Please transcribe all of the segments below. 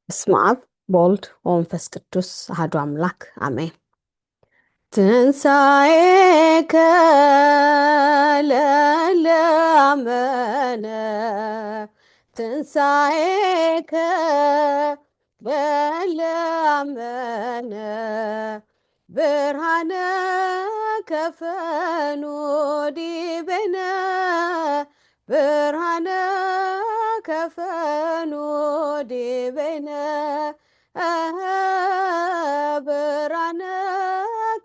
በስመ አብ በወልድ ወመንፈስ ቅዱስ አሐዱ አምላክ አሜን። ትንሣኤከ ለለአመነ ትንሣኤከ ለለአመነ ብርሃነ ከፈኑ ዲቤነ ብርሃነ ከፈኑ ዲቤነ ብርሃነ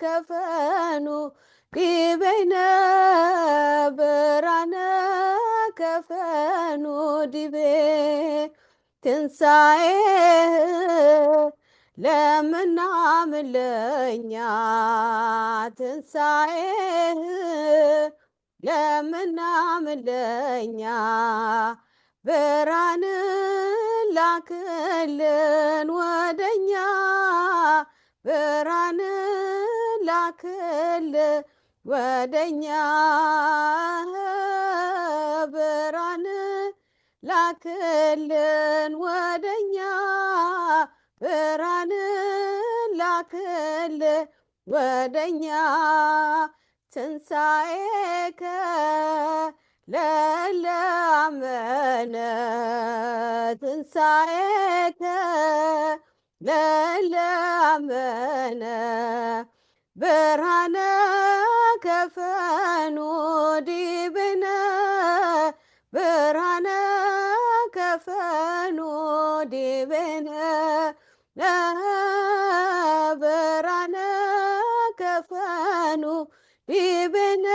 ከፈኑ ዲቤነ ብርሃነ ከፈኑ ዲቤ ትንሣኤ ለምናምን ለኛ ትንሣኤ ለምናምን ለኛ ብርሃን ላክልን ወደኛ ብርሃን ላክልን ወደኛ ብርሃን ላክልን ወደኛ ብርሃን ላክልን ወደኛ ትንሣኤከ ለለአመነ ትንሣኤከ ለለአመነ ብርሃነ ከፈኑ ዲቤነ ብርሃነ ከፈኑ ዲቤነ ብርሃነ ከፈኑ ዲቤነ